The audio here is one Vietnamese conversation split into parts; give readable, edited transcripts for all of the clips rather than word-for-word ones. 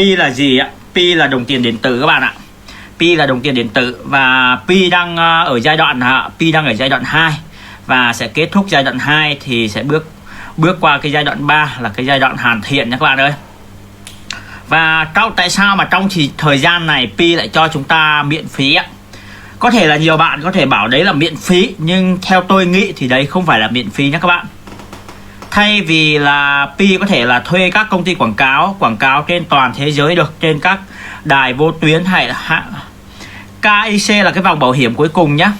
Pi là gì ạ? Pi là đồng tiền điện tử các bạn ạ. Pi là đồng tiền điện tử và Pi đang ở giai đoạn Pi đang ở giai đoạn 2 và sẽ kết thúc giai đoạn 2 thì sẽ bước qua cái giai đoạn 3 là cái giai đoạn hoàn thiện nha các bạn ơi. Và tại sao mà trong thời gian này Pi lại cho chúng ta miễn phí ạ? Có thể là nhiều bạn có thể bảo đấy là miễn phí, nhưng theo tôi nghĩ thì đấy không phải là miễn phí nhé các bạn. Thay vì là Pi có thể là thuê các công ty quảng cáo trên toàn thế giới được, trên các đài vô tuyến hay là KIC là cái vòng bảo hiểm cuối cùng nhé.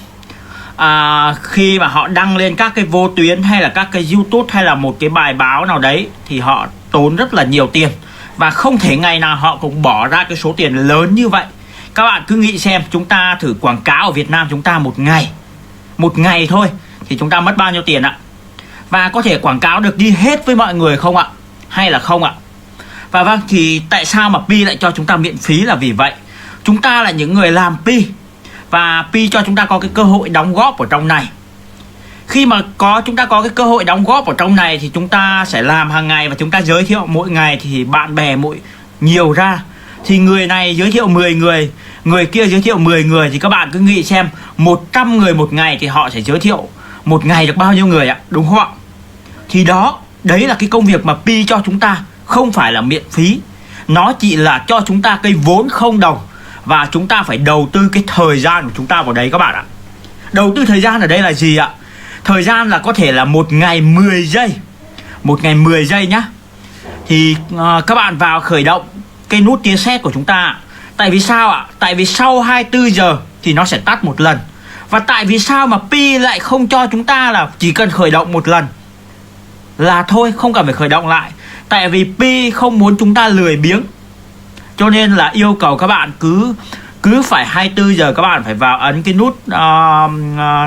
Khi mà họ đăng lên các cái vô tuyến hay là các cái YouTube hay là một cái bài báo nào đấy thì họ tốn rất là nhiều tiền và không thể ngày nào họ cũng bỏ ra cái số tiền lớn như vậy. Các bạn cứ nghĩ xem, chúng ta thử quảng cáo ở Việt Nam chúng ta một ngày thôi thì chúng ta mất bao nhiêu tiền ạ? Và có thể quảng cáo được đi hết với mọi người không ạ? Hay là không ạ? Và vâng, thì tại sao mà Pi lại cho chúng ta miễn phí là vì vậy. Chúng ta là những người làm Pi và Pi cho chúng ta có cái cơ hội đóng góp ở trong này. Khi mà chúng ta có cái cơ hội đóng góp ở trong này thì chúng ta sẽ làm hàng ngày và chúng ta giới thiệu mỗi ngày thì bạn bè nhiều ra. Thì người này giới thiệu 10 người, người kia giới thiệu 10 người thì các bạn cứ nghĩ xem 100 người một ngày thì họ sẽ giới thiệu một ngày được bao nhiêu người ạ? Đúng không ạ? Thì đấy là cái công việc mà Pi cho chúng ta, không phải là miễn phí. Nó chỉ là cho chúng ta cái vốn không đồng và chúng ta phải đầu tư cái thời gian của chúng ta vào đấy các bạn ạ. Đầu tư thời gian ở đây là gì ạ? Thời gian là có thể là một ngày 10 giây. Một ngày 10 giây nhá. Thì các bạn vào khởi động cái nút tia sét của chúng ta. Tại vì sao ạ? Tại vì sau 24 giờ thì nó sẽ tắt một lần. Và tại vì sao mà Pi lại không cho chúng ta là chỉ cần khởi động một lần là thôi, không cần phải khởi động lại. Tại vì Pi không muốn chúng ta lười biếng, cho nên là yêu cầu các bạn cứ phải 24 giờ các bạn phải vào ấn cái nút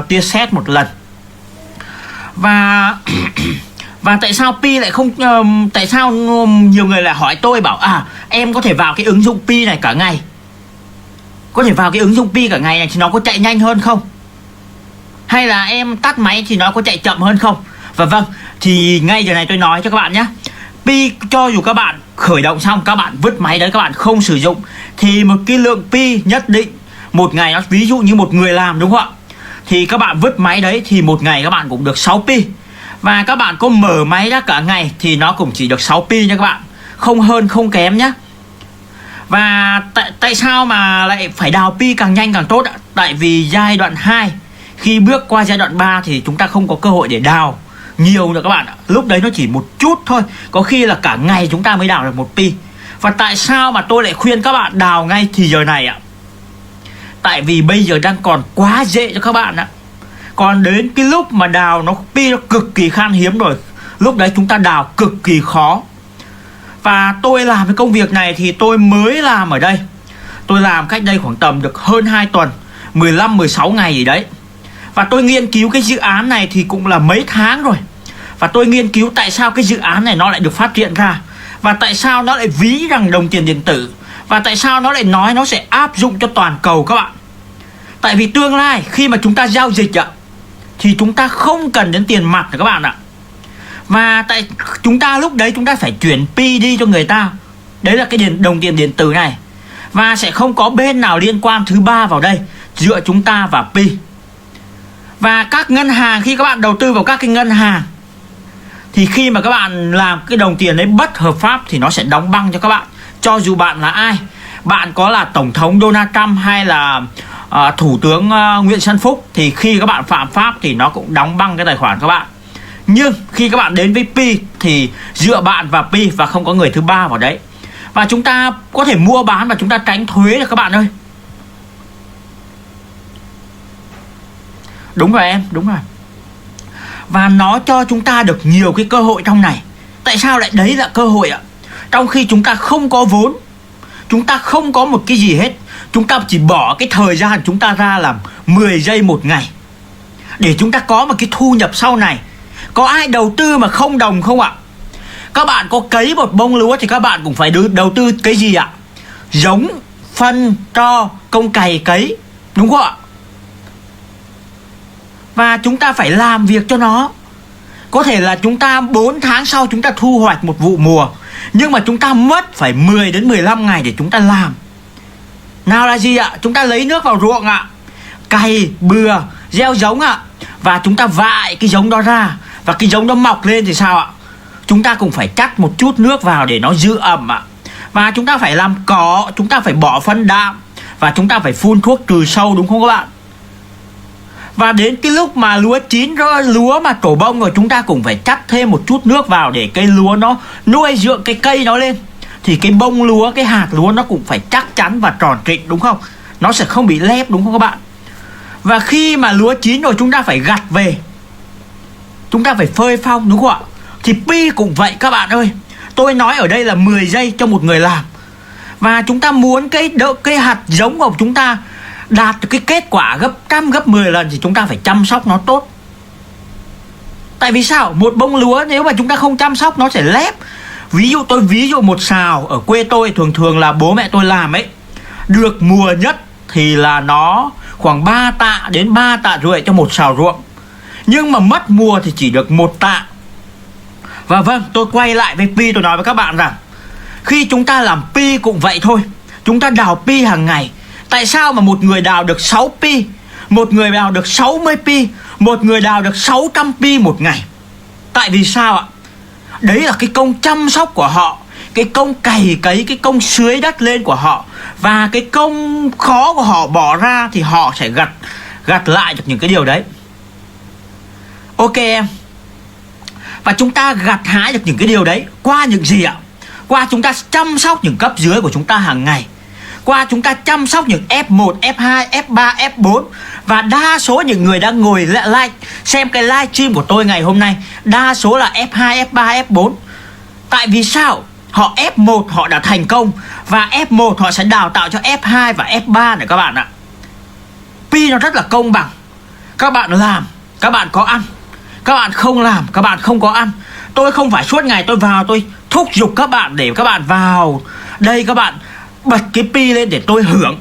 tia sét một lần. Và và tại sao Pi lại không tại sao nhiều người lại hỏi tôi bảo em có thể vào cái ứng dụng Pi này cả ngày, có thể vào cái ứng dụng Pi cả ngày này thì nó có chạy nhanh hơn không, hay là em tắt máy thì nó có chạy chậm hơn không? Và vâng, thì ngay giờ này tôi nói cho các bạn nhé, Pi cho dù các bạn khởi động xong các bạn vứt máy đấy, các bạn không sử dụng thì một cái lượng Pi nhất định một ngày, nó ví dụ như một người làm đúng không ạ, thì các bạn vứt máy đấy thì một ngày các bạn cũng được 6 Pi. Và các bạn có mở máy ra cả ngày thì nó cũng chỉ được 6 Pi nha các bạn, không hơn không kém nhé. Và tại sao mà lại phải đào Pi càng nhanh càng tốt ạ? Tại vì giai đoạn 2 khi bước qua giai đoạn 3 thì chúng ta không có cơ hội để đào nhiều nữa các bạn ạ. Lúc đấy nó chỉ một chút thôi, có khi là cả ngày chúng ta mới đào được 1 Pi. Và tại sao mà tôi lại khuyên các bạn đào ngay thì giờ này ạ? Tại vì bây giờ đang còn quá dễ cho các bạn ạ. Còn đến cái lúc mà đào Pi nó cực kỳ khan hiếm rồi, lúc đấy chúng ta đào cực kỳ khó. Và tôi làm cái công việc này thì tôi mới làm ở đây, tôi làm cách đây khoảng tầm được hơn 2 tuần, 15-16 ngày gì đấy. Và tôi nghiên cứu cái dự án này thì cũng là mấy tháng rồi. Và tôi nghiên cứu tại sao cái dự án này nó lại được phát triển ra, và tại sao nó lại ví rằng đồng tiền điện tử, và tại sao nó lại nói nó sẽ áp dụng cho toàn cầu các bạn. Tại vì tương lai khi mà chúng ta giao dịch ạ thì chúng ta không cần đến tiền mặt nữa các bạn ạ. Và tại chúng ta lúc đấy chúng ta phải chuyển Pi đi cho người ta. Đấy là cái đồng tiền điện tử này. Và sẽ không có bên nào liên quan thứ ba vào đây giữa chúng ta và Pi. Và các ngân hàng, khi các bạn đầu tư vào các cái ngân hàng thì khi mà các bạn làm cái đồng tiền đấy bất hợp pháp thì nó sẽ đóng băng cho các bạn. Cho dù bạn là ai, bạn có là Tổng thống Donald Trump hay là Thủ tướng Nguyễn Xuân Phúc, thì khi các bạn phạm pháp thì nó cũng đóng băng cái tài khoản các bạn. Nhưng khi các bạn đến với Pi thì dựa bạn và Pi và không có người thứ ba vào đấy. Và chúng ta có thể mua bán và chúng ta tránh thuế được các bạn ơi. Đúng rồi em, đúng rồi. Và nó cho chúng ta được nhiều cái cơ hội trong này. Tại sao lại đấy là cơ hội ạ? Trong khi chúng ta không có vốn, chúng ta không có một cái gì hết, chúng ta chỉ bỏ cái thời gian chúng ta ra làm 10 giây một ngày để chúng ta có một cái thu nhập sau này. Có ai đầu tư mà không đồng không ạ? Các bạn có cấy một bông lúa thì các bạn cũng phải đầu tư cái gì ạ? Giống, phân, tro, công cày cấy, đúng không ạ? Và chúng ta phải làm việc cho nó. Có thể là chúng ta 4 tháng sau chúng ta thu hoạch một vụ mùa, Nhưng mà chúng ta mất phải 10 đến 15 ngày để chúng ta làm. Nào là gì ạ? Chúng ta lấy nước vào ruộng ạ, cày, bừa, gieo giống ạ, và chúng ta vại cái giống đó ra. Và cái giống đó mọc lên thì sao ạ? Chúng ta cũng phải chắt một chút nước vào để nó giữ ẩm ạ. Và chúng ta phải làm cỏ, chúng ta phải bỏ phân đạm, và chúng ta phải phun thuốc trừ sâu, đúng không các bạn? Và đến cái lúc mà lúa chín rồi, lúa mà trổ bông rồi, chúng ta cũng phải chắt thêm một chút nước vào để cây lúa nó nuôi dưỡng cái cây nó lên. Thì cái bông lúa, cái hạt lúa nó cũng phải chắc chắn và tròn trịnh, đúng không? Nó sẽ không bị lép, đúng không các bạn? Và khi mà lúa chín rồi chúng ta phải gặt về, chúng ta phải phơi phong, đúng không ạ? Thì pi cũng vậy các bạn ơi. Tôi nói ở đây là 10 giây cho một người làm. Và chúng ta muốn cái hạt giống của chúng ta đạt được cái kết quả gấp trăm gấp 10 lần thì chúng ta phải chăm sóc nó tốt. Tại vì sao? Một bông lúa nếu mà chúng ta không chăm sóc nó sẽ lép. Ví dụ một sào ở quê tôi, thường thường là bố mẹ tôi làm ấy, được mùa nhất thì là nó khoảng 3 tạ đến 3 tạ rưỡi cho một sào ruộng. Nhưng mà mất mùa thì chỉ được 1 tạ. Và vâng, tôi quay lại với pi, tôi nói với các bạn rằng khi chúng ta làm pi cũng vậy thôi. Chúng ta đào pi hàng ngày. Tại sao mà một người đào được 6 pi, một người đào được 60 pi, một người đào được 600 pi một ngày? Tại vì sao ạ? Đấy là cái công chăm sóc của họ, cái công cày cấy, cái công sưới đất lên của họ. Và cái công khó của họ bỏ ra thì họ sẽ gặt lại được những cái điều đấy. Ok em. Và chúng ta gặt hái được những cái điều đấy qua những gì ạ? Qua chúng ta chăm sóc những cấp dưới của chúng ta hàng ngày, qua chúng ta chăm sóc những F1, F2, F3, F4. Và đa số những người đang ngồi xem cái live stream của tôi ngày hôm nay, đa số là F2, F3, F4. Tại vì sao? Họ F1 họ đã thành công, và F1 họ sẽ đào tạo cho F2 và F3 này các bạn ạ. Pi nó rất là công bằng. Các bạn làm, các bạn có ăn. Các bạn không làm, các bạn không có ăn. Tôi không phải suốt ngày tôi vào tôi thúc giục các bạn để các bạn vào đây, các bạn bật cái pi lên để tôi hưởng.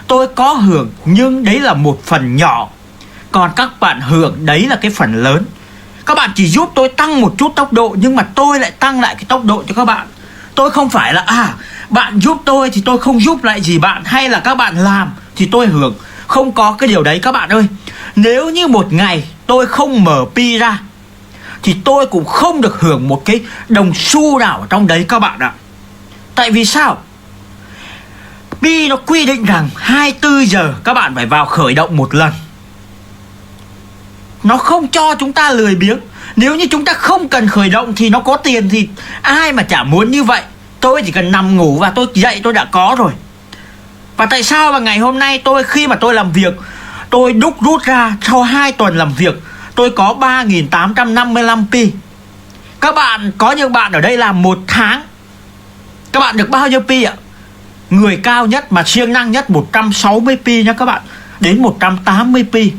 Tôi có hưởng nhưng đấy là một phần nhỏ, còn các bạn hưởng đấy là cái phần lớn. Các bạn chỉ giúp tôi tăng một chút tốc độ, nhưng mà tôi lại tăng lại cái tốc độ cho các bạn. Tôi không phải là bạn giúp tôi thì tôi không giúp lại gì bạn, hay là các bạn làm thì tôi hưởng. Không có cái điều đấy các bạn ơi. Nếu như một ngày tôi không mở pi ra thì tôi cũng không được hưởng một cái đồng xu nào ở trong đấy các bạn ạ. Tại vì sao? Pi nó quy định rằng 24 giờ các bạn phải vào khởi động một lần. Nó không cho chúng ta lười biếng. Nếu như chúng ta không cần khởi động thì nó có tiền thì ai mà chả muốn như vậy. Tôi chỉ cần nằm ngủ và tôi dậy tôi đã có rồi. Và tại sao mà ngày hôm nay khi mà tôi làm việc, tôi rút ra sau 2 tuần làm việc, tôi có 3.855 pi. Các bạn, có những bạn ở đây làm 1 tháng, các bạn được bao nhiêu pi ạ? Người cao nhất mà siêng năng nhất 160 pi nha các bạn, đến 180 pi.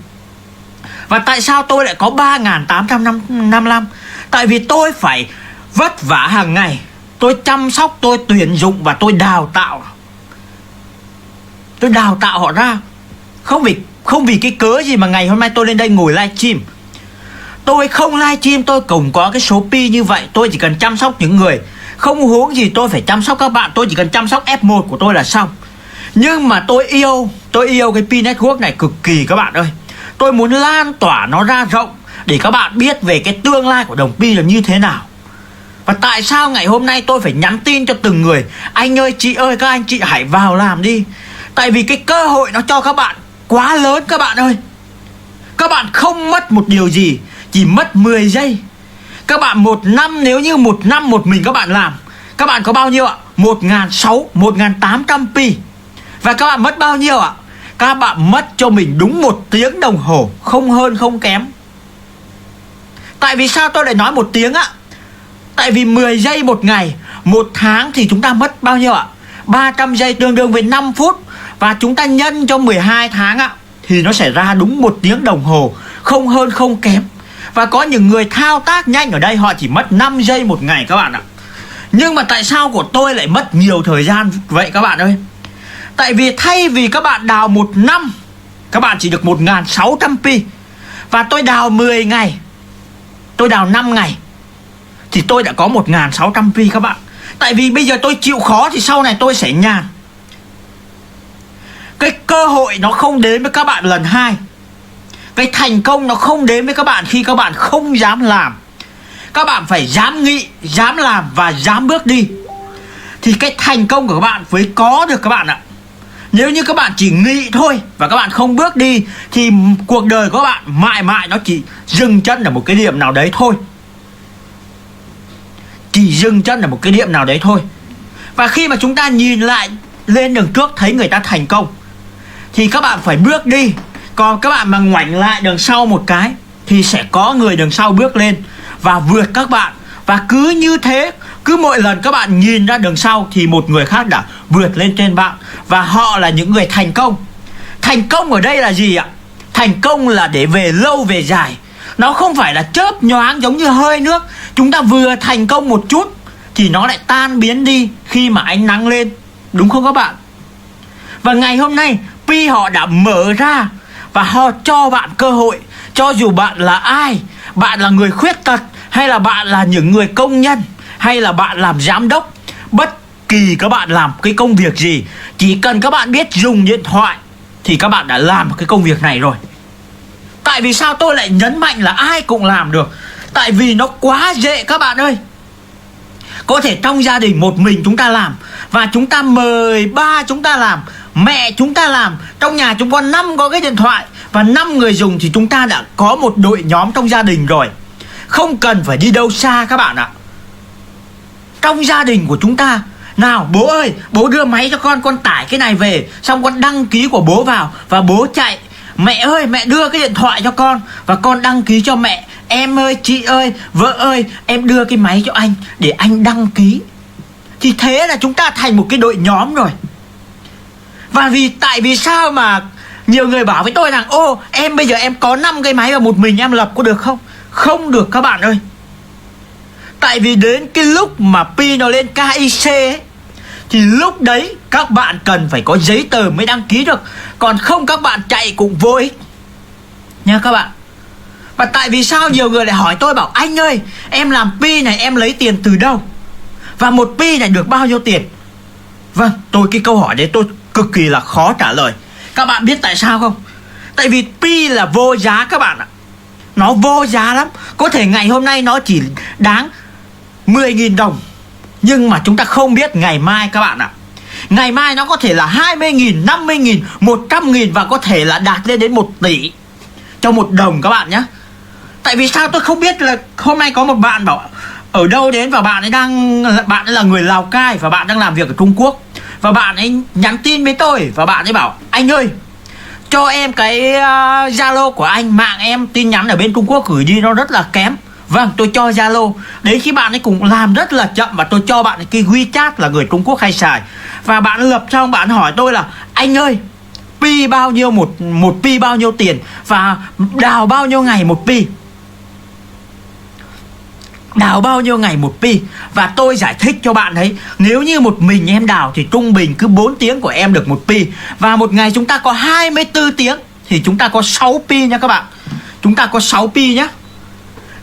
Và tại sao tôi lại có 3.855? Tại vì tôi phải vất vả hàng ngày, tôi chăm sóc, tôi tuyển dụng và tôi đào tạo. Tôi đào tạo họ ra. Không vì cái cớ gì mà ngày hôm nay tôi lên đây ngồi live stream. Tôi không live stream tôi cũng có cái số pi như vậy. Tôi chỉ cần chăm sóc những người, không huống gì tôi phải chăm sóc các bạn. Tôi chỉ cần chăm sóc F1 của tôi là xong. Nhưng mà tôi yêu cái pi network này cực kỳ các bạn ơi. Tôi muốn lan tỏa nó ra rộng để các bạn biết về cái tương lai của đồng pi là như thế nào. Và tại sao ngày hôm nay tôi phải nhắn tin cho từng người: anh ơi, chị ơi, các anh chị hãy vào làm đi. Tại vì cái cơ hội nó cho các bạn quá lớn các bạn ơi. Các bạn không mất một điều gì, chỉ mất 10 giây. Các bạn 1 năm, nếu như 1 năm một mình các bạn làm, các bạn có bao nhiêu ạ? 1.800 pi. Và các bạn mất bao nhiêu ạ? Các bạn mất cho mình đúng 1 tiếng đồng hồ, không hơn không kém. Tại vì sao tôi lại nói 1 tiếng ạ? Tại vì 10 giây một ngày, 1 tháng thì chúng ta mất bao nhiêu ạ? 300 giây tương đương với 5 phút. Và chúng ta nhân cho 12 tháng ạ, thì nó sẽ ra đúng 1 tiếng đồng hồ, không hơn không kém. Và có những người thao tác nhanh ở đây họ chỉ mất 5 giây một ngày các bạn ạ. Nhưng mà tại sao của tôi lại mất nhiều thời gian vậy các bạn ơi? Tại vì thay vì các bạn đào 1 năm, các bạn chỉ được 1.600 pi. Và tôi đào 10 ngày, tôi đào 5 ngày thì tôi đã có 1.600 pi các bạn. Tại vì bây giờ tôi chịu khó thì sau này tôi sẽ nhàn. Cái cơ hội nó không đến với các bạn lần hai. Cái thành công nó không đến với các bạn khi các bạn không dám làm. Các bạn phải dám nghĩ, dám làm và dám bước đi, thì cái thành công của các bạn mới có được các bạn ạ. Nếu như các bạn chỉ nghĩ thôi và các bạn không bước đi thì cuộc đời của các bạn mãi mãi nó chỉ dừng chân ở một cái điểm nào đấy thôi. Chỉ dừng chân ở một cái điểm nào đấy thôi. Và khi mà chúng ta nhìn lại lên đường trước thấy người ta thành công thì các bạn phải bước đi. Còn các bạn mà ngoảnh lại đằng sau một cái thì sẽ có người đằng sau bước lên và vượt các bạn. Và cứ như thế, cứ mỗi lần các bạn nhìn ra đằng sau thì một người khác đã vượt lên trên bạn. Và họ là những người thành công. Thành công ở đây là gì ạ? Thành công là để về lâu về dài. Nó không phải là chớp nhoáng giống như hơi nước. Chúng ta vừa thành công một chút thì nó lại tan biến đi khi mà ánh nắng lên. Đúng không các bạn? Và ngày hôm nay Pi họ đã mở ra và họ cho bạn cơ hội. Cho dù bạn là ai, bạn là người khuyết tật, hay là bạn là những người công nhân, hay là bạn làm giám đốc, bất kỳ các bạn làm cái công việc gì, chỉ cần các bạn biết dùng điện thoại thì các bạn đã làm cái công việc này rồi. Tại vì sao tôi lại nhấn mạnh là ai cũng làm được? Tại vì nó quá dễ các bạn ơi. Có thể trong gia đình một mình chúng ta làm, và chúng ta mời ba chúng ta làm, mẹ chúng ta làm. Trong nhà chúng con 5 có cái điện thoại và 5 người dùng thì chúng ta đã có một đội nhóm trong gia đình rồi. Không cần phải đi đâu xa các bạn ạ. Trong gia đình của chúng ta, nào bố ơi, bố đưa máy cho con tải cái này về, xong con đăng ký của bố vào và bố chạy. Mẹ ơi, mẹ đưa cái điện thoại cho con và con đăng ký cho mẹ. Em ơi, chị ơi, vợ ơi, em đưa cái máy cho anh để anh đăng ký. Thì thế là chúng ta thành một cái đội nhóm rồi. Và tại vì sao mà nhiều người bảo với tôi rằng ô, em bây giờ em có 5 cái máy và một mình em lập có được không? Không được các bạn ơi. Tại vì đến cái lúc mà Pi nó lên KIC ấy, thì lúc đấy các bạn cần phải có giấy tờ mới đăng ký được. Còn không các bạn chạy cũng vô ích nha các bạn. Và tại vì sao nhiều người lại hỏi tôi bảo anh ơi, em làm Pi này em lấy tiền từ đâu? Và một Pi này được bao nhiêu tiền? Vâng, cái câu hỏi đấy tôi cực kỳ là khó trả lời. Các bạn biết tại sao không? Tại vì Pi là vô giá các bạn ạ. Nó vô giá lắm. Có thể ngày hôm nay nó chỉ đáng 10.000 đồng, nhưng mà chúng ta không biết ngày mai các bạn ạ. Ngày mai nó có thể là 20.000, 50.000, 100.000 và có thể là đạt lên đến 1 tỷ cho 1 đồng các bạn nhé. Tại vì sao tôi không biết? Là hôm nay có một bạn bảo ở đâu đến và bạn ấy là người Lào Cai và bạn đang làm việc ở Trung Quốc. Và bạn ấy nhắn tin với tôi và bạn ấy bảo anh ơi, cho em cái Zalo của anh, mạng em tin nhắn ở bên Trung Quốc gửi đi nó rất là kém. Vâng, tôi cho Zalo. Đấy, khi bạn ấy cũng làm rất là chậm và tôi cho bạn ấy cái WeChat là người Trung Quốc hay xài. Và bạn lập xong bạn hỏi tôi là anh ơi, Pi bao nhiêu một Pi bao nhiêu tiền và đào bao nhiêu ngày một Pi? Đào bao nhiêu ngày một Pi? Và tôi giải thích cho bạn thấy, nếu như một mình em đào thì trung bình cứ 4 tiếng của em được 1 Pi. Và một ngày chúng ta có 24 tiếng thì chúng ta có 6 Pi nha các bạn. Chúng ta có 6 Pi nhá.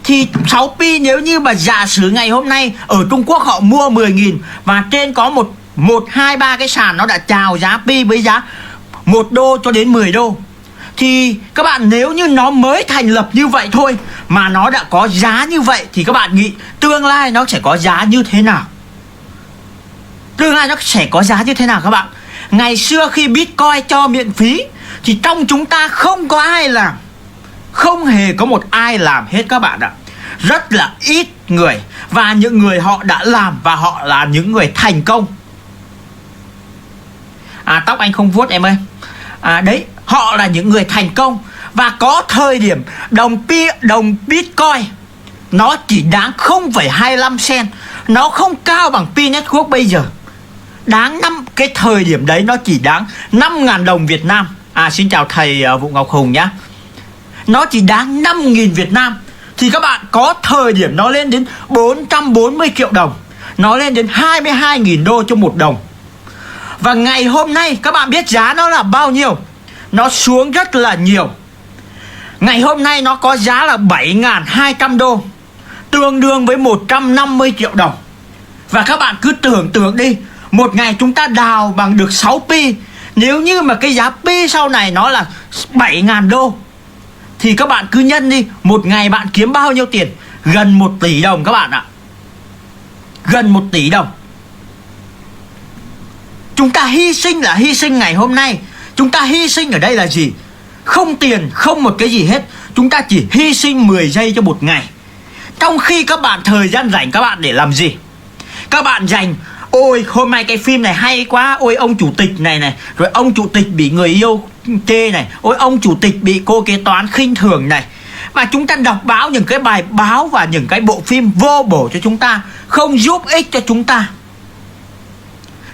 Thì 6 Pi nếu như mà giả sử ngày hôm nay ở Trung Quốc họ mua 10.000 và trên có 1, 2, 3 cái sàn nó đã chào giá Pi với giá 1 đô cho đến 10 đô. Thì các bạn, nếu như nó mới thành lập như vậy thôi mà nó đã có giá như vậy thì các bạn nghĩ tương lai nó sẽ có giá như thế nào? Tương lai nó sẽ có giá như thế nào các bạn? Ngày xưa khi Bitcoin cho miễn phí thì trong chúng ta không có ai làm. Không hề có một ai làm hết các bạn ạ. Rất là ít người. Và những người họ đã làm và họ là những người thành công. Tóc anh không vuốt em ơi. Đấy, họ là những người thành công. Và có thời điểm đồng Bitcoin nó chỉ đáng 0,25 cent. Nó không cao bằng Pi Network bây giờ. Cái thời điểm đấy nó chỉ đáng 5.000 đồng Việt Nam. Xin chào thầy Vũ Ngọc Hùng nhá. Nó chỉ đáng 5.000 Việt Nam. Thì các bạn, có thời điểm nó lên đến 440 triệu đồng. Nó lên đến 22.000 đô cho 1 đồng. Và ngày hôm nay các bạn biết giá nó là bao nhiêu? Nó xuống rất là nhiều. Ngày hôm nay nó có giá là 7.200 đô, tương đương với 150 triệu đồng. Và các bạn cứ tưởng tượng đi, một ngày chúng ta đào bằng được 6 pi. Nếu như mà cái giá pi sau này nó là 7.000 đô thì các bạn cứ nhân đi, một ngày bạn kiếm bao nhiêu tiền? Gần 1 tỷ đồng các bạn ạ. Gần 1 tỷ đồng. Chúng ta hy sinh là hy sinh ngày hôm nay. Chúng ta hy sinh ở đây là gì? Không tiền, không một cái gì hết. Chúng ta chỉ hy sinh 10 giây cho một ngày. Trong khi các bạn thời gian rảnh các bạn để làm gì? Các bạn dành, ôi hôm nay cái phim này hay quá, ôi ông chủ tịch này, rồi ông chủ tịch bị người yêu chê này, ôi ông chủ tịch bị cô kế toán khinh thường này. Và chúng ta đọc báo, những cái bài báo và những cái bộ phim vô bổ cho chúng ta, không giúp ích cho chúng ta.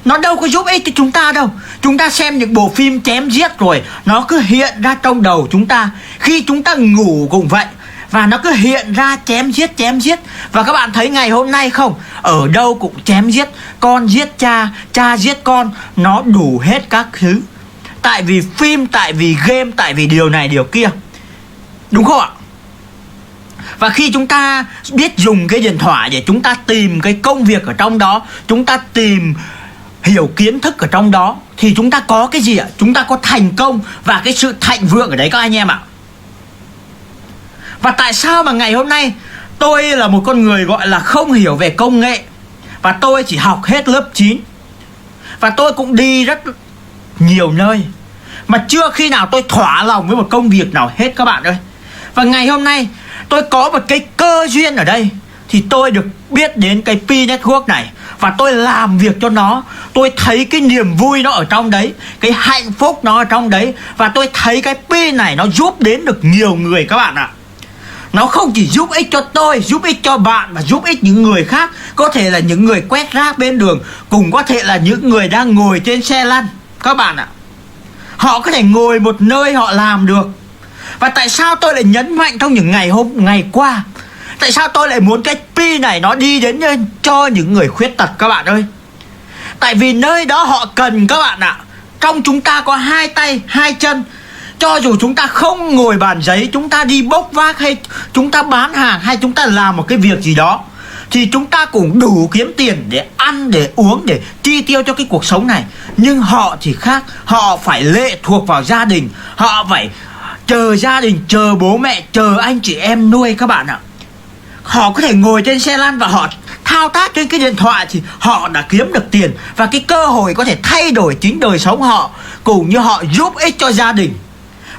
Nó đâu có giúp ích cho chúng ta đâu. Chúng ta xem những bộ phim chém giết rồi nó cứ hiện ra trong đầu chúng ta. Khi chúng ta ngủ cũng vậy, và nó cứ hiện ra chém giết. Và các bạn thấy ngày hôm nay không? Ở đâu cũng chém giết. Con giết cha, cha giết con. Nó đủ hết các thứ. Tại vì phim, tại vì game, tại vì điều này điều kia. Đúng không ạ? Và khi chúng ta biết dùng cái điện thoại để chúng ta tìm cái công việc ở trong đó, chúng ta tìm hiểu kiến thức ở trong đó, thì chúng ta có cái gì ạ? Chúng ta có thành công và cái sự thịnh vượng ở đấy các anh em ạ. Và tại sao mà ngày hôm nay tôi là một con người gọi là không hiểu về công nghệ, và tôi chỉ học hết lớp 9, và tôi cũng đi rất nhiều nơi, mà chưa khi nào tôi thỏa lòng với một công việc nào hết các bạn ơi. Và ngày hôm nay tôi có một cái cơ duyên ở đây, thì tôi được biết đến cái Pi Network này, và tôi làm việc cho nó. Tôi thấy cái niềm vui nó ở trong đấy, cái hạnh phúc nó ở trong đấy. Và tôi thấy cái Pi này nó giúp đến được nhiều người các bạn ạ. Nó không chỉ giúp ích cho tôi, giúp ích cho bạn, mà giúp ích những người khác. Có thể là những người quét rác bên đường, cũng có thể là những người đang ngồi trên xe lăn các bạn ạ. Họ có thể ngồi một nơi họ làm được. Và tại sao tôi lại nhấn mạnh trong những ngày qua? Tại sao tôi lại muốn cái Pi này nó đi đến cho những người khuyết tật các bạn ơi? Tại vì nơi đó họ cần các bạn ạ. Trong chúng ta có 2 tay, 2 chân. Cho dù chúng ta không ngồi bàn giấy, chúng ta đi bốc vác, hay chúng ta bán hàng, hay chúng ta làm một cái việc gì đó, thì chúng ta cũng đủ kiếm tiền để ăn, để uống, để chi tiêu cho cái cuộc sống này. Nhưng họ thì khác. Họ phải lệ thuộc vào gia đình. Họ phải chờ gia đình, chờ bố mẹ, chờ anh chị em nuôi các bạn ạ. Họ có thể ngồi trên xe lăn và họ thao tác trên cái điện thoại, thì họ đã kiếm được tiền. Và cái cơ hội có thể thay đổi chính đời sống họ, cũng như họ giúp ích cho gia đình,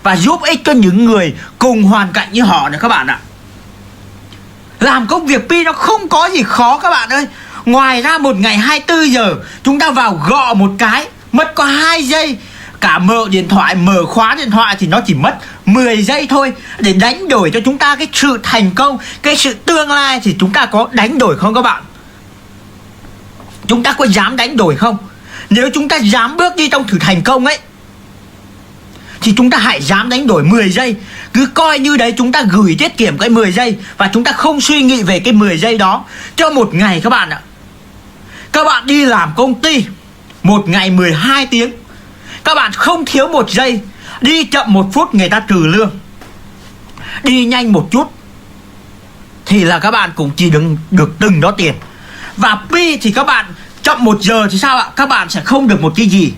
và giúp ích cho những người cùng hoàn cảnh như họ nữa các bạn ạ. Làm công việc Pi nó không có gì khó các bạn ơi. Ngoài ra một ngày 24 giờ chúng ta vào gõ một cái, mất có 2 giây. Cả mở điện thoại, mở khóa điện thoại thì nó chỉ mất 10 giây thôi, để đánh đổi cho chúng ta cái sự thành công, cái sự tương lai. Thì chúng ta có đánh đổi không các bạn? Chúng ta có dám đánh đổi không? Nếu chúng ta dám bước đi trong thử thành công ấy, thì chúng ta hãy dám đánh đổi 10 giây. Cứ coi như đấy chúng ta gửi tiết kiệm cái 10 giây, và chúng ta không suy nghĩ về cái 10 giây đó cho một ngày các bạn ạ. Các bạn đi làm công ty một ngày 12 tiếng, các bạn không thiếu 1 giây. Đi chậm 1 phút người ta trừ lương, đi nhanh một chút thì là các bạn cũng chỉ được từng đó tiền. Và Pi thì các bạn chậm 1 giờ thì sao ạ? Các bạn sẽ không được một cái gì.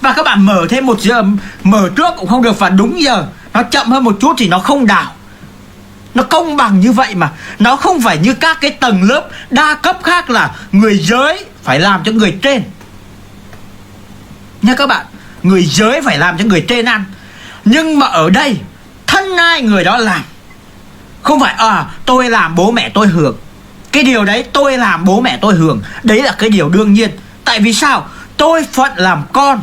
Và các bạn mở thêm 1 giờ, mở trước cũng không được, và đúng giờ nó chậm hơn một chút thì nó không đảo. Nó công bằng như vậy mà. Nó không phải như các cái tầng lớp đa cấp khác là người dưới phải làm cho người trên nha các bạn. Người dưới phải làm cho người trên ăn. Nhưng mà ở đây thân ai người đó làm. Không phải tôi làm bố mẹ tôi hưởng. Cái điều đấy tôi làm bố mẹ tôi hưởng, đấy là cái điều đương nhiên. Tại vì sao? Tôi phận làm con.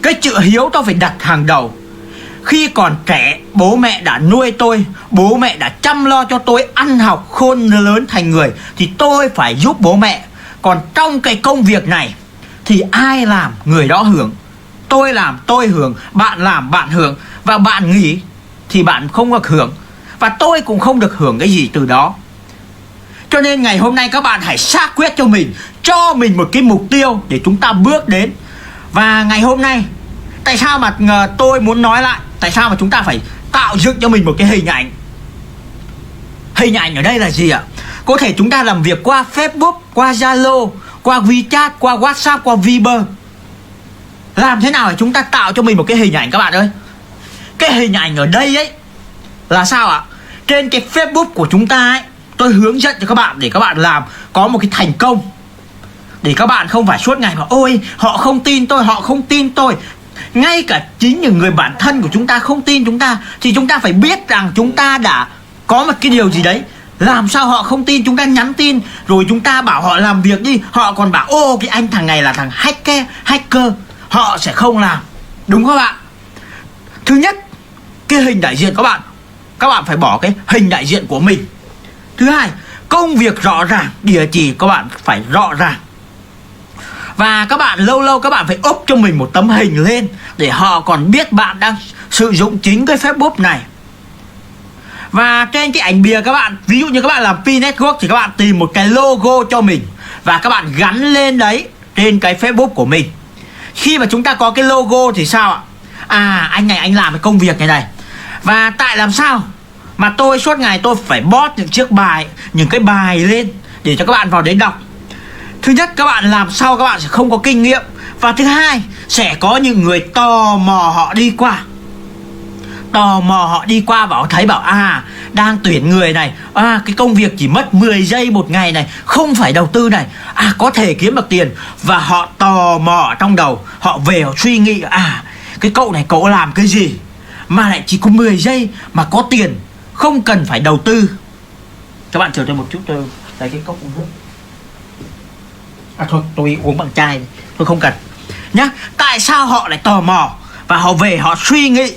Cái chữ hiếu tôi phải đặt hàng đầu. Khi còn trẻ, bố mẹ đã nuôi tôi, bố mẹ đã chăm lo cho tôi ăn học khôn lớn thành người, thì tôi phải giúp bố mẹ. Còn trong cái công việc này thì ai làm người đó hưởng. Tôi làm tôi hưởng, bạn làm bạn hưởng, và bạn nghỉ thì bạn không được hưởng, và tôi cũng không được hưởng cái gì từ đó. Cho nên ngày hôm nay các bạn hãy xác quyết cho mình, cho mình một cái mục tiêu để chúng ta bước đến. Và ngày hôm nay, tại sao mà tôi muốn nói lại, tại sao mà chúng ta phải tạo dựng cho mình một cái hình ảnh. Hình ảnh ở đây là gì ạ? Có thể chúng ta làm việc qua Facebook, qua Zalo, qua WeChat, qua WhatsApp, qua Viber. Làm thế nào để chúng ta tạo cho mình một cái hình ảnh các bạn ơi? Cái hình ảnh ở đây ấy là sao ạ? Trên cái Facebook của chúng ta ấy, tôi hướng dẫn cho các bạn để các bạn làm có một cái thành công. Để các bạn không phải suốt ngày mà ôi họ không tin tôi, họ không tin tôi. Ngay cả chính những người bạn thân của chúng ta không tin chúng ta, thì chúng ta phải biết rằng chúng ta đã có một cái điều gì đấy. Làm sao họ không tin, chúng ta nhắn tin rồi chúng ta bảo họ làm việc đi, họ còn bảo ô cái anh thằng này là thằng hacker, họ sẽ không làm. Đúng không ạ? Thứ nhất, cái hình đại diện các bạn phải bỏ cái hình đại diện của mình. Thứ hai, công việc rõ ràng, địa chỉ các bạn phải rõ ràng. Và các bạn lâu lâu các bạn phải úp cho mình một tấm hình lên để họ còn biết bạn đang sử dụng chính cái Facebook này. Và trên cái ảnh bìa các bạn, ví dụ như các bạn làm Pi Network thì các bạn tìm một cái logo cho mình và các bạn gắn lên đấy trên cái Facebook của mình. Khi mà chúng ta có cái logo thì sao ạ? À, anh này anh làm cái công việc này. Và tại làm sao mà tôi suốt ngày tôi phải post những cái bài lên để cho các bạn vào đấy đọc. Thứ nhất, các bạn làm sao các bạn sẽ không có kinh nghiệm. Và thứ hai, sẽ có những người tò mò họ đi qua. Và họ thấy bảo đang tuyển người này, cái công việc chỉ mất 10 giây một ngày này, không phải đầu tư này, có thể kiếm được tiền. Và họ tò mò trong đầu, họ về họ suy nghĩ cái cậu này cậu làm cái gì mà lại chỉ có 10 giây mà có tiền, không cần phải đầu tư. Các bạn chờ tôi một chút, tôi lấy cái cốc uống nước. Thôi tôi uống bằng chai, tôi không cần nhá. Tại sao họ lại tò mò và họ về họ suy nghĩ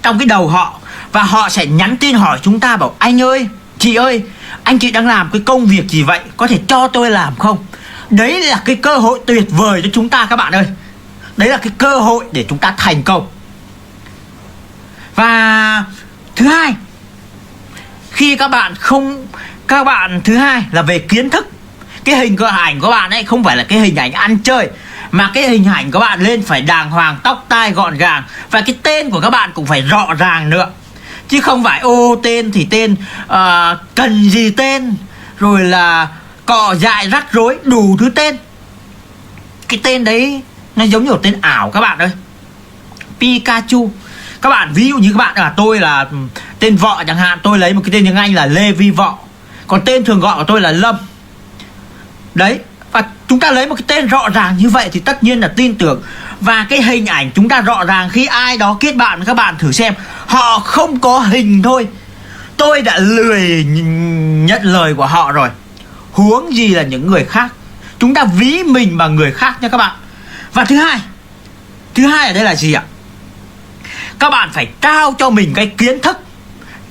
trong cái đầu họ, và họ sẽ nhắn tin hỏi chúng ta bảo anh ơi, chị ơi, anh chị đang làm cái công việc gì vậy, có thể cho tôi làm không? Đấy là cái cơ hội tuyệt vời cho chúng ta các bạn ơi. Đấy là cái cơ hội để chúng ta thành công. Và thứ hai, khi các bạn thứ hai là về kiến thức. Cái hình ảnh của bạn ấy không phải là cái hình ảnh ăn chơi, mà cái hình ảnh của bạn lên phải đàng hoàng, tóc tai gọn gàng. Và cái tên của các bạn cũng phải rõ ràng nữa. Chứ không phải tên thì tên cần gì tên, rồi là cọ dại rắc rối, đủ thứ tên. Cái tên đấy nó giống như tên ảo các bạn ơi. Pikachu. Các bạn ví dụ như các bạn tôi là tên Vọ chẳng hạn, tôi lấy một cái tên tiếng Anh là Lê Vi Vọ. Còn tên thường gọi của tôi là Lâm. Đấy, và chúng ta lấy một cái tên rõ ràng như vậy thì tất nhiên là tin tưởng. Và cái hình ảnh chúng ta rõ ràng, khi ai đó kết bạn với các bạn thử xem, họ không có hình thôi, tôi đã lười nhận lời của họ rồi, huống gì là những người khác. Chúng ta ví mình bằng người khác nha các bạn. Và thứ hai ở đây là gì ạ? Các bạn phải trao cho mình cái kiến thức,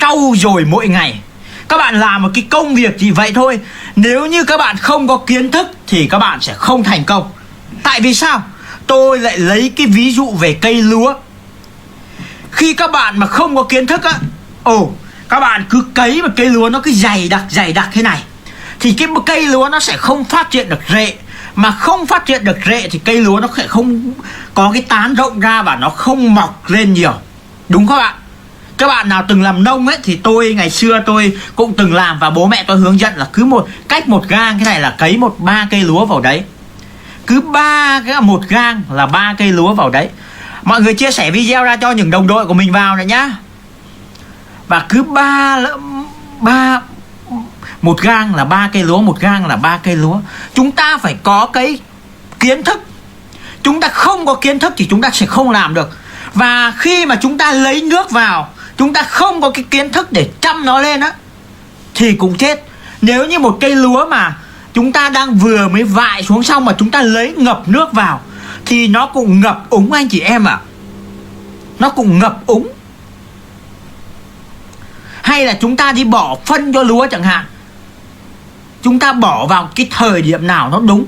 trau dồi mỗi ngày. Các bạn làm một cái công việc chỉ vậy thôi. Nếu như các bạn không có kiến thức thì các bạn sẽ không thành công. Tại vì sao? Tôi lại lấy cái ví dụ về cây lúa. Khi các bạn mà không có kiến thức các bạn cứ cấy một cây lúa nó cứ dày đặc thế này, thì cái cây lúa nó sẽ không phát triển được rễ. Mà không phát triển được rễ thì cây lúa nó sẽ không có cái tán rộng ra và nó không mọc lên nhiều. Đúng không ạ? Các bạn nào từng làm nông ấy thì tôi ngày xưa tôi cũng từng làm, và bố mẹ tôi hướng dẫn là cứ cách một gang cái này là cấy 3 cây lúa vào đấy. Cứ một gang là 3 cây lúa vào đấy. Mọi người chia sẻ video ra cho những đồng đội của mình vào này nhá. Và cứ một gang là 3 cây lúa, một gang là 3 cây lúa. Chúng ta phải có cái kiến thức. Chúng ta không có kiến thức thì chúng ta sẽ không làm được. Và khi mà chúng ta lấy nước vào, chúng ta không có cái kiến thức để chăm nó lên thì cũng chết. Nếu như một cây lúa mà chúng ta đang vừa mới vại xuống xong mà chúng ta lấy ngập nước vào thì nó cũng ngập úng anh chị em ạ. Nó cũng ngập úng. Hay là chúng ta đi bỏ phân cho lúa chẳng hạn, chúng ta bỏ vào cái thời điểm nào nó đúng.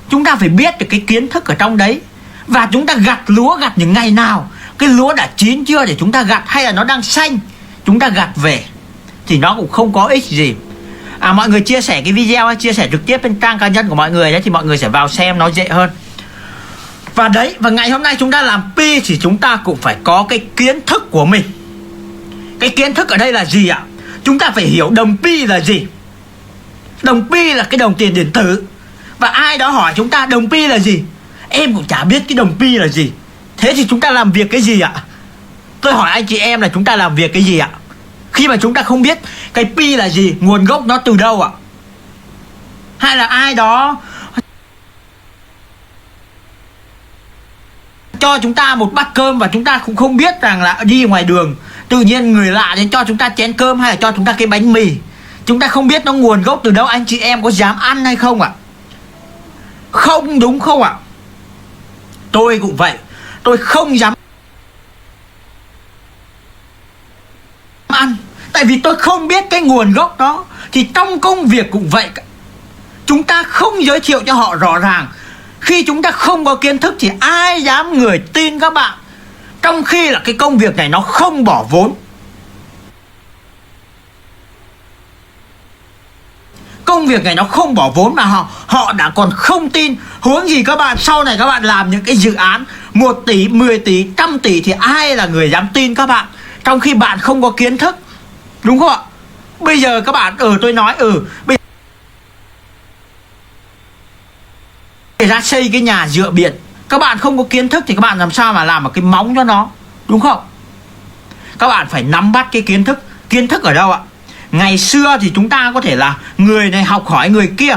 Chúng ta phải biết được cái kiến thức ở trong đấy. Và chúng ta gặt lúa, gặt những ngày nào, cái lúa đã chín chưa để chúng ta gặt, hay là nó đang xanh chúng ta gặt về, thì nó cũng không có ích gì. Mọi người chia sẻ cái video, chia sẻ trực tiếp trên trang cá nhân của mọi người đấy, thì mọi người sẽ vào xem nó dễ hơn. Và đấy, và ngày hôm nay chúng ta làm Pi thì chúng ta cũng phải có cái kiến thức của mình. Cái kiến thức ở đây là gì ạ? Chúng ta phải hiểu đồng Pi là gì. Đồng Pi là cái đồng tiền điện tử. Và ai đó hỏi chúng ta đồng Pi là gì, em cũng chả biết cái đồng Pi là gì. Thế thì chúng ta làm việc cái gì ạ? Tôi hỏi anh chị em là chúng ta làm việc cái gì ạ, khi mà chúng ta không biết cái Pi là gì, nguồn gốc nó từ đâu ạ? Hay là ai đó cho chúng ta một bát cơm và chúng ta cũng không biết rằng là đi ngoài đường tự nhiên người lạ đến cho chúng ta chén cơm hay là cho chúng ta cái bánh mì, chúng ta không biết nó nguồn gốc từ đâu, anh chị em có dám ăn hay không ạ? Không, đúng không ạ? Tôi cũng vậy, tôi không dám ăn, tại vì tôi không biết cái nguồn gốc đó. Thì trong công việc cũng vậy, chúng ta không giới thiệu cho họ rõ ràng. Khi chúng ta không có kiến thức thì ai dám người tin các bạn. Trong khi là cái công việc này nó không bỏ vốn, công việc này nó không bỏ vốn mà họ đã còn không tin, huống gì các bạn sau này các bạn làm những cái dự án 1 tỷ, 10 tỷ, 100 tỷ thì ai là người dám tin các bạn, trong khi bạn không có kiến thức, đúng không ạ? Bây giờ các bạn tôi nói bây giờ ra xây cái nhà dựa biển, các bạn không có kiến thức thì các bạn làm sao mà làm một cái móng cho nó, đúng không? Các bạn phải nắm bắt cái kiến thức. Kiến thức ở đâu ạ? Ngày xưa thì chúng ta có thể là người này học hỏi người kia,